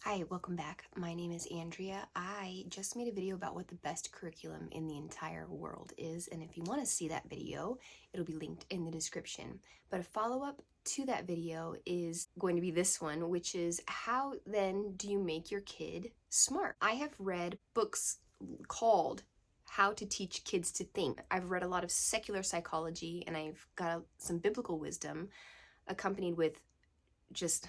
Hi, welcome back. My name is Andrea. I just made a video about what the best curriculum in the entire world is, and if you want to see that video, it'll be linked in the description. But a follow-up to that video is going to be this one, which is how then do you make your kid smart? I have read books called How to Teach Kids to Think. I've read a lot of secular psychology, and I've got some biblical wisdom accompanied with just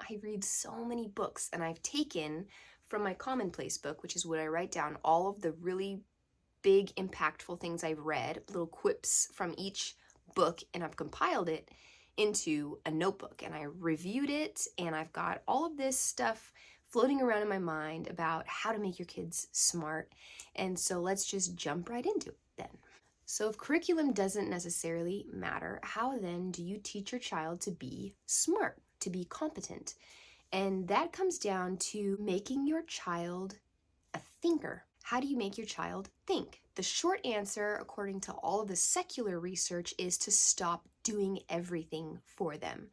I read so many books, and I've taken from my commonplace book, which is what I write down all of the really big impactful things I've read, little quips from each book, and I've compiled it into a notebook, and I reviewed it, and I've got all of this stuff floating around in my mind about how to make your kids smart. And so let's just jump right into it then. So if curriculum doesn't necessarily matter, how then do you teach your child to be smart, to be competent? And that comes down to making your child a thinker. How do you make your child think? The short answer, according to all of the secular research, is to stop doing everything for them.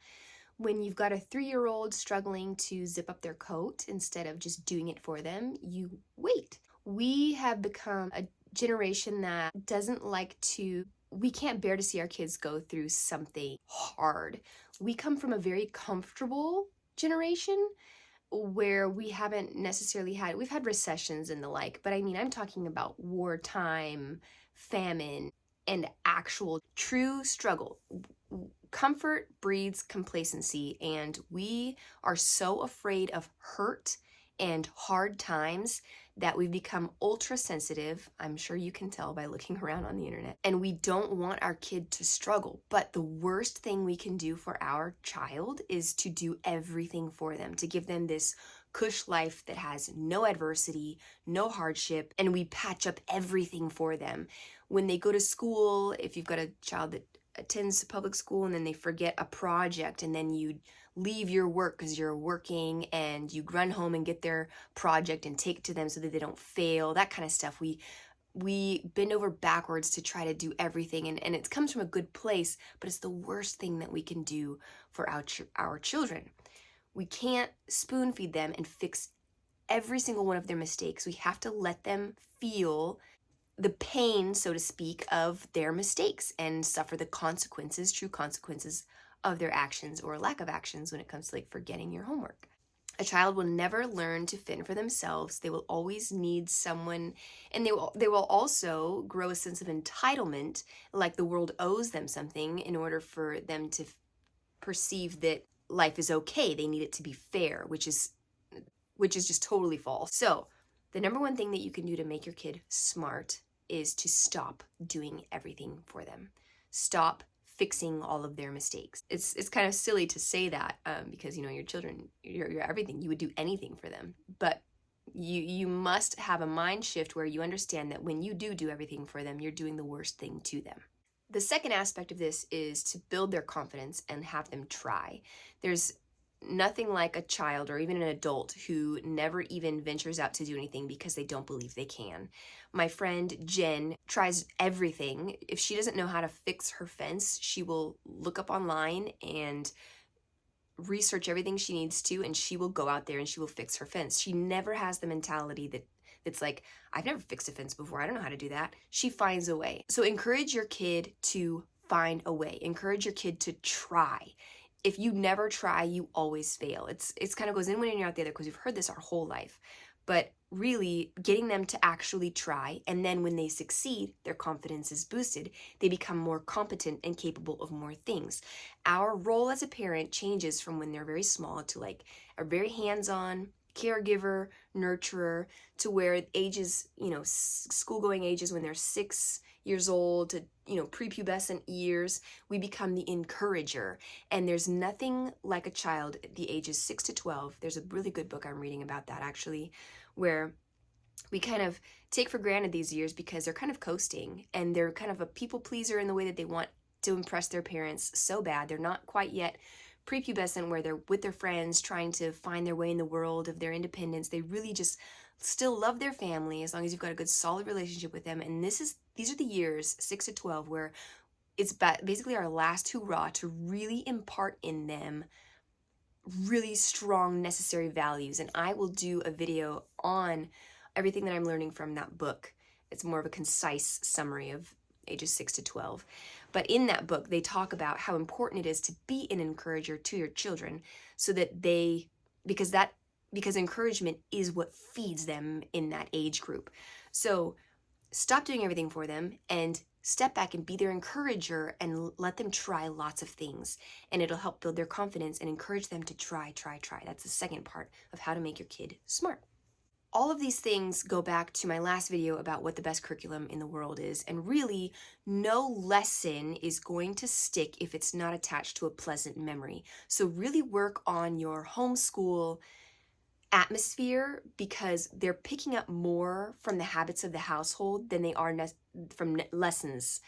When you've got a 3-year-old struggling to zip up their coat instead of just doing it for them, you wait. We have become a generation that doesn't like to, we can't bear to see our kids go through something hard. We come from a very comfortable generation where we haven't necessarily had, we've had recessions and the like, but I mean, I'm talking about wartime, famine, and actual true struggle. Comfort breeds complacency, and we are so afraid of hurt and hard times that we've become ultra sensitive. I'm sure you can tell by looking around on the internet. And we don't want our kid to struggle. But the worst thing we can do for our child is to do everything for them, to give them this cush life that has no adversity, no hardship, and we patch up everything for them. When they go to school, if you've got a child that attends public school and then they forget a project, and then you leave your work because you're working and you run home and get their project and take it to them so that they don't fail, that kind of stuff. We bend over backwards to try to do everything, and it comes from a good place, but it's the worst thing that we can do for our children. We can't spoon feed them and fix every single one of their mistakes. We have to let them feel the pain, so to speak, of their mistakes and suffer the consequences, true consequences of their actions or lack of actions when it comes to like forgetting your homework. A child will never learn to fend for themselves. They will always need someone, and they will also grow a sense of entitlement, like the world owes them something in order for them to perceive that life is okay. They need it to be fair, which is just totally false. So, the number one thing that you can do to make your kid smart is to stop doing everything for them. Stop fixing all of their mistakes. It's kind of silly to say that because, you know, your children, you're everything. You would do anything for them. But you must have a mind shift where you understand that when you do everything for them, you're doing the worst thing to them. The second aspect of this is to build their confidence and have them try. There's nothing like a child or even an adult who never even ventures out to do anything because they don't believe they can. My friend Jen tries everything. If she doesn't know how to fix her fence, she will look up online and research everything she needs to, and she will go out there and she will fix her fence. She never has the mentality that's like, I've never fixed a fence before, I don't know how to do that. She finds a way. So encourage your kid to find a way. Encourage your kid to try. If you never try, you always fail. It's kind of goes in one and you're out the other, because we've heard this our whole life. But really getting them to actually try, and then when they succeed, their confidence is boosted. They become more competent and capable of more things. Our role as a parent changes from when they're very small to like a very hands-on caregiver, nurturer, to where ages, you know, school-going ages when they're 6 years old to, you know, prepubescent years, we become the encourager. And there's nothing like a child at the ages 6 to 12. There's a really good book I'm reading about that actually, where we kind of take for granted these years because they're kind of coasting and they're kind of a people pleaser in the way that they want to impress their parents so bad. They're not quite yet prepubescent where they're with their friends trying to find their way in the world of their independence. They really just still love their family as long as you've got a good solid relationship with them. And these are the years 6 to 12 where it's basically our last hurrah to really impart in them really strong, necessary values. And I will do a video on everything that I'm learning from that book. It's more of a concise summary of ages 6 to 12. But in that book, they talk about how important it is to be an encourager to your children so that because encouragement is what feeds them in that age group. So stop doing everything for them and step back and be their encourager and let them try lots of things. And it'll help build their confidence and encourage them to try. That's the second part of how to make your kid smart. All of these things go back to my last video about what the best curriculum in the world is, and really no lesson is going to stick if it's not attached to a pleasant memory. So really work on your homeschool atmosphere, because they're picking up more from the habits of the household than they are from lessons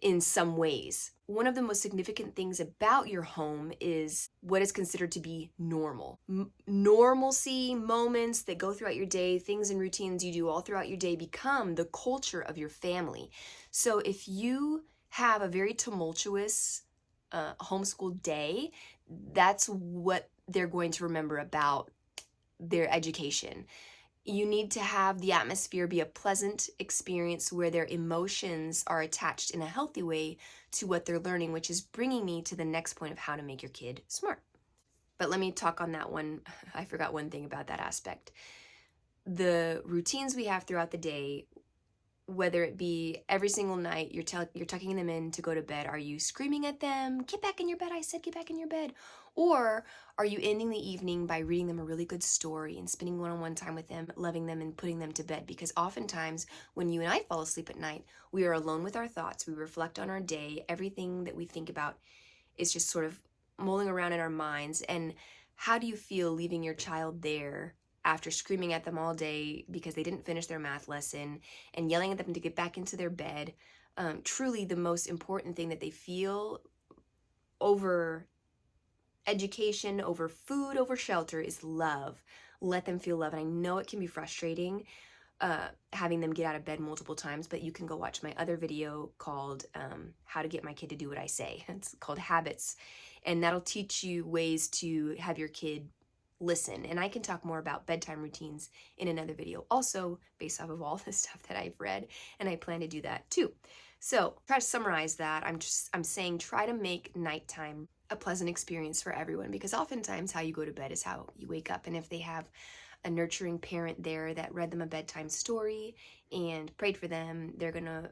in some ways. One of the most significant things about your home is what is considered to be normal. Normalcy, moments that go throughout your day, things and routines you do all throughout your day become the culture of your family. So if you have a very tumultuous homeschool day, that's what they're going to remember about their education. You need to have the atmosphere be a pleasant experience where their emotions are attached in a healthy way to what they're learning, which is bringing me to the next point of how to make your kid smart. But let me talk on that one. I forgot one thing about that aspect. The routines we have throughout the day, whether it be every single night you're tucking them in to go to bed, are you screaming at them, get back in your bed, I said get back in your bed? Or are you ending the evening by reading them a really good story and spending one-on-one time with them, loving them and putting them to bed? Because oftentimes when you and I fall asleep at night, we are alone with our thoughts, we reflect on our day, everything that we think about is just sort of mulling around in our minds. And how do you feel leaving your child there after screaming at them all day because they didn't finish their math lesson and yelling at them to get back into their bed? Truly the most important thing that they feel over education, over food, over shelter is love. Let them feel love. And I know it can be frustrating having them get out of bed multiple times, but you can go watch my other video called How to Get My Kid to Do What I Say. It's called Habits. And that'll teach you ways to have your kid listen. And I can talk more about bedtime routines in another video, also based off of all the stuff that I've read, and I plan to do that too. So try to summarize that. I'm saying try to make nighttime a pleasant experience for everyone, because oftentimes how you go to bed is how you wake up. And if they have a nurturing parent there that read them a bedtime story and prayed for them, they're gonna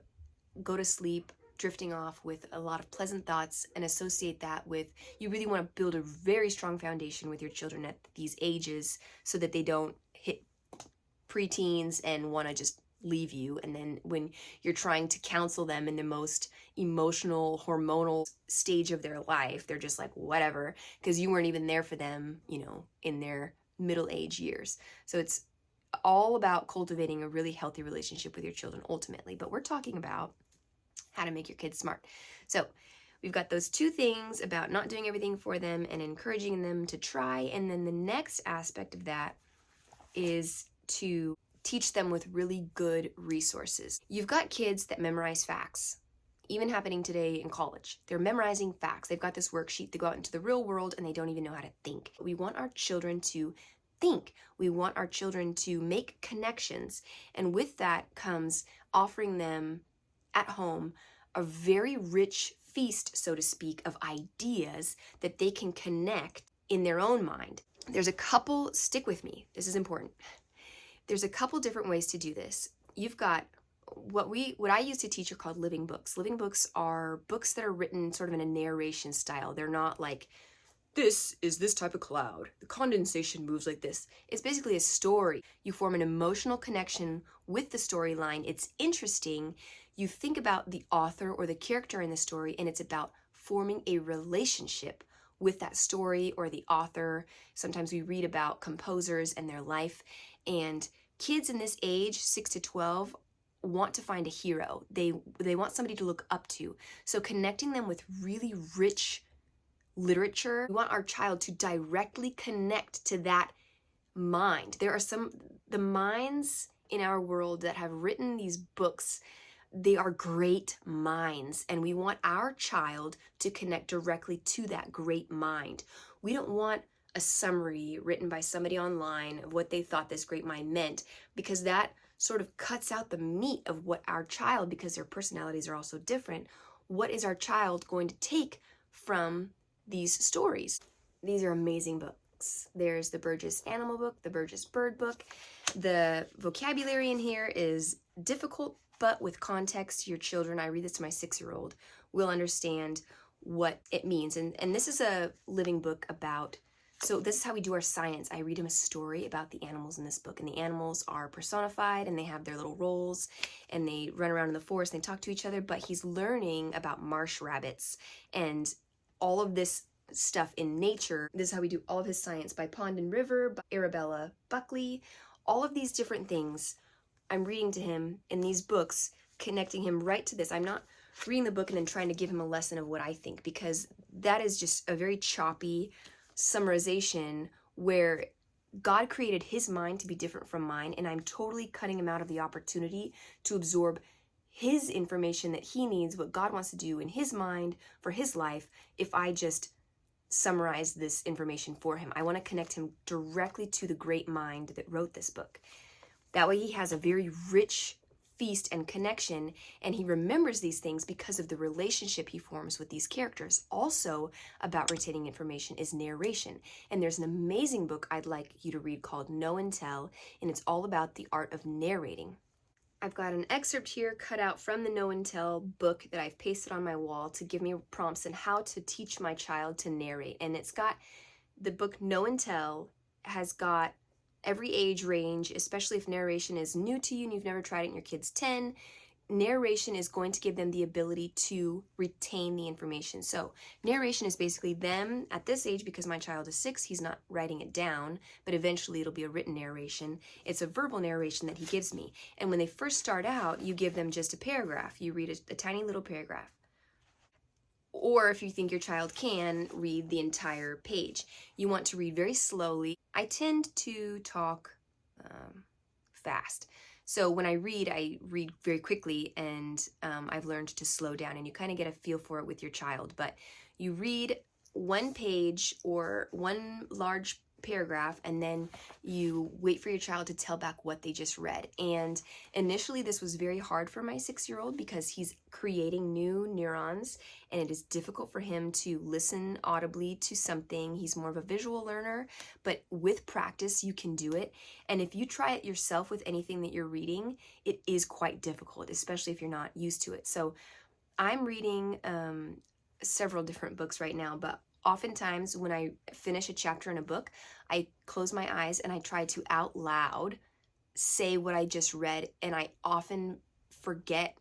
go to sleep drifting off with a lot of pleasant thoughts, and associate that with, you really want to build a very strong foundation with your children at these ages so that they don't hit preteens and want to just leave you. And then when you're trying to counsel them in the most emotional, hormonal stage of their life, they're just like, whatever, because you weren't even there for them, in their middle age years. So it's all about cultivating a really healthy relationship with your children ultimately. But we're talking about how to make your kids smart. So we've got those two things about not doing everything for them and encouraging them to try. And then the next aspect of that is to teach them with really good resources. You've got kids that memorize facts, even happening today in college. They're memorizing facts. They've got this worksheet. They go out into the real world and they don't even know how to think. We want our children to think. We want our children to make connections. And with that comes offering them at home a very rich feast, so to speak, of ideas that they can connect in their own mind. There's a couple, stick with me, this is important. There's a couple different ways to do this. You've got what I use to teach are called living books. Living books are books that are written sort of in a narration style. They're not like, this is this type of cloud, the condensation moves like this. It's basically a story. You form an emotional connection with the storyline. It's interesting. You think about the author or the character in the story, and it's about forming a relationship with that story or the author. Sometimes we read about composers and their life, and kids in this age, 6 to 12, want to find a hero. They want somebody to look up to. So connecting them with really rich literature, we want our child to directly connect to that mind. There are the minds in our world that have written these books. They are great minds, and we want our child to connect directly to that great mind. We don't want a summary written by somebody online of what they thought this great mind meant, because that sort of cuts out the meat of what our child, because their personalities are also different, what is our child going to take from these stories? These are amazing books. There's the Burgess Animal book, the Burgess Bird book. The vocabulary in here is difficult, but with context, your children, I read this to my 6-year-old, will understand what it means. And this is a living book about, so this is how we do our science. I read him a story about the animals in this book, and the animals are personified, and they have their little roles, and they run around in the forest, and they talk to each other, but he's learning about marsh rabbits and all of this stuff in nature. This is how we do all of his science, by Pond and River, by Arabella Buckley. All of these different things I'm reading to him in these books, connecting him right to this. I'm not reading the book and then trying to give him a lesson of what I think, because that is just a very choppy summarization where God created his mind to be different from mine, and I'm totally cutting him out of the opportunity to absorb his information that he needs, what God wants to do in his mind for his life, if I just summarize this information for him. I want to connect him directly to the great mind that wrote this book. That way he has a very rich feast and connection, and he remembers these things because of the relationship he forms with these characters. Also, about retaining information is narration. And there's an amazing book I'd like you to read called Know and Tell, and it's all about the art of narrating. I've got an excerpt here cut out from the Know and Tell book that I've pasted on my wall to give me prompts on how to teach my child to narrate. And it's got, the book Know and Tell has got every age range, especially if narration is new to you and you've never tried it and your kid's 10. Narration is going to give them the ability to retain the information. So narration is basically them at this age, because my child is 6, he's not writing it down, but eventually it'll be a written narration. It's a verbal narration that he gives me. And when they first start out, you give them just a paragraph. You read a tiny little paragraph. Or if you think your child can, read the entire page. You want to read very slowly. I tend to talk fast. So when I read very quickly, and I've learned to slow down, and you kind of get a feel for it with your child. But you read one page or one large paragraph, and then you wait for your child to tell back what they just read. And initially this was very hard for my 6-year-old, because he's creating new neurons, and it is difficult for him to listen audibly to something. He's more of a visual learner, but with practice you can do it. And if you try it yourself with anything that you're reading, it is quite difficult, especially if you're not used to it. So I'm reading several different books right now, but oftentimes when I finish a chapter in a book, I close my eyes and I try to out loud say what I just read, and I often forget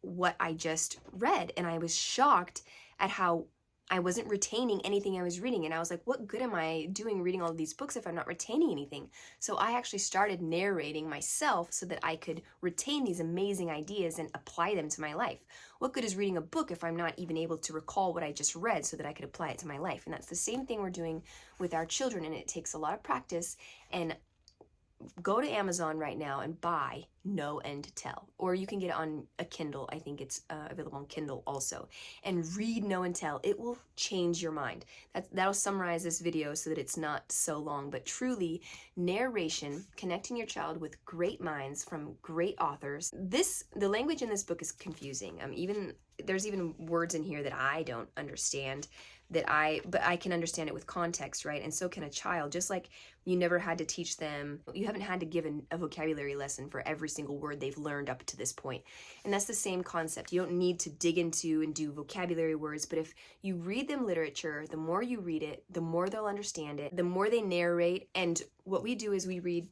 what I just read. And I was shocked at how I wasn't retaining anything I was reading. And I was like, what good am I doing reading all of these books if I'm not retaining anything? So I actually started narrating myself so that I could retain these amazing ideas and apply them to my life. What good is reading a book if I'm not even able to recall what I just read so that I could apply it to my life? And that's the same thing we're doing with our children, and it takes a lot of practice. And go to Amazon right now and buy Know and Tell, or you can get it on a Kindle. I think it's available on Kindle also, and read Know and Tell. It will change your mind. That'll summarize this video so that it's not so long, but truly narration, connecting your child with great minds from great authors. The language in this book is confusing. There's even words in here that I don't understand, but I can understand it with context, right? And so can a child. Just like you never had to teach them, you haven't had to give a vocabulary lesson for every single word they've learned up to this point. And that's the same concept. You don't need to dig into and do vocabulary words, but if you read them literature, the more you read it, the more they'll understand it, the more they narrate. And what we do is we read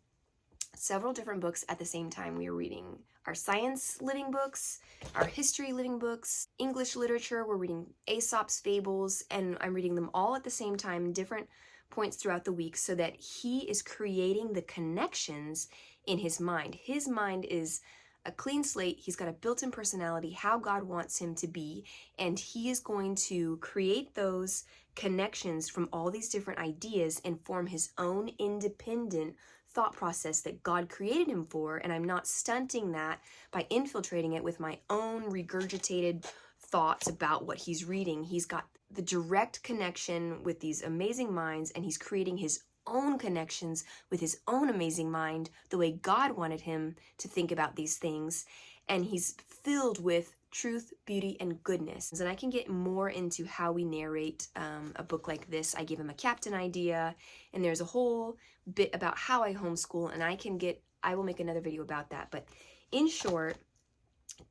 several different books at the same time. We are reading our science living books, our history living books, English literature, we're reading Aesop's fables, and I'm reading them all at the same time, different points throughout the week, so that he is creating the connections in his mind. His mind is a clean slate. He's got a built-in personality, how God wants him to be, and he is going to create those connections from all these different ideas and form his own independent thought process that God created him for. And I'm not stunting that by infiltrating it with my own regurgitated thoughts about what he's reading. He's got the direct connection with these amazing minds, and he's creating his own connections with his own amazing mind, the way God wanted him to think about these things. And he's filled with truth, beauty, and goodness. And I can get more into how we narrate a book like this. I gave him a captain idea, and there's a whole bit about how I homeschool, and I will make another video about that. But in short,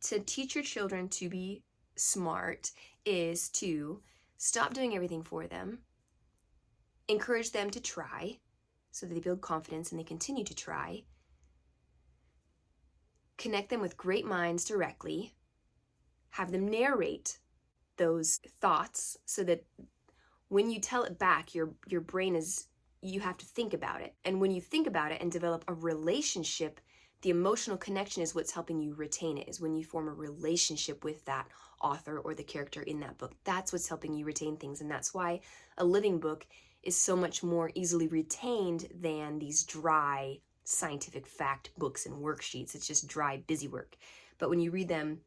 to teach your children to be smart is to stop doing everything for them, encourage them to try so that they build confidence and they continue to try, connect them with great minds directly, have them narrate those thoughts so that when you tell it back, your brain you have to think about it. And when you think about it and develop a relationship, the emotional connection is what's helping you retain it, is when you form a relationship with that author or the character in that book. That's what's helping you retain things. And that's why a living book is so much more easily retained than these dry scientific fact books and worksheets. It's just dry, busy work. But when you read them,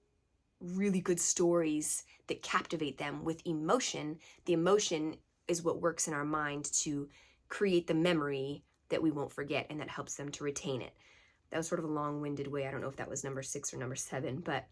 really good stories that captivate them with emotion, the emotion is what works in our mind to create the memory that we won't forget, and that helps them to retain it. That was sort of a long-winded way. I don't know if that was number 6 or number 7, but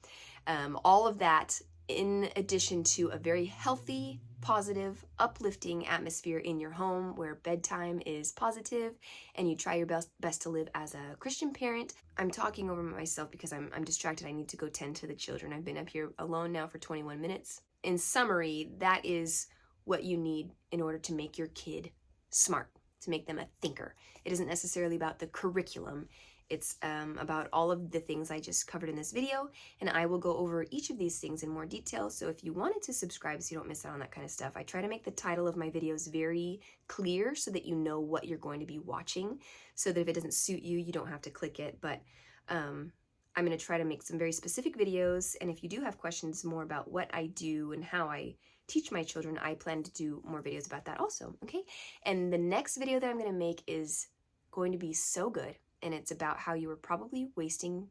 all of that in addition to a very healthy, positive, uplifting atmosphere in your home where bedtime is positive and you try your best to live as a Christian parent. I'm talking over myself because I'm distracted. I need to go tend to the children. I've been up here alone now for 21 minutes. In summary, that is what you need in order to make your kid smart, to make them a thinker. It isn't necessarily about the curriculum. It's about all of the things I just covered in this video, and I will go over each of these things in more detail. So if you wanted to subscribe so you don't miss out on that kind of stuff, I try to make the title of my videos very clear so that you know what you're going to be watching, so that if it doesn't suit you, you don't have to click it. But I'm going to try to make some very specific videos, and if you do have questions more about what I do and how I teach my children, I plan to do more videos about that also, okay? And the next video that I'm going to make is going to be so good. And it's about how you were probably wasting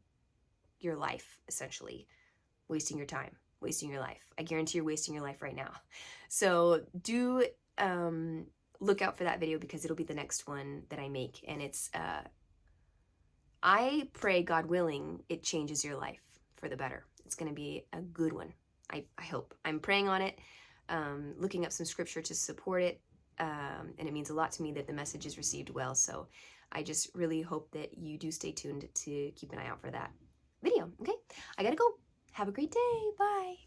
your life, essentially. Wasting your time, wasting your life. I guarantee you're wasting your life right now. So do look out for that video, because it'll be the next one that I make. And it's, I pray, God willing, it changes your life for the better. It's going to be a good one. I hope. I'm praying on it, looking up some scripture to support it. And it means a lot to me that the message is received well. So I just really hope that you do stay tuned to keep an eye out for that video, okay? I gotta go. Have a great day. Bye.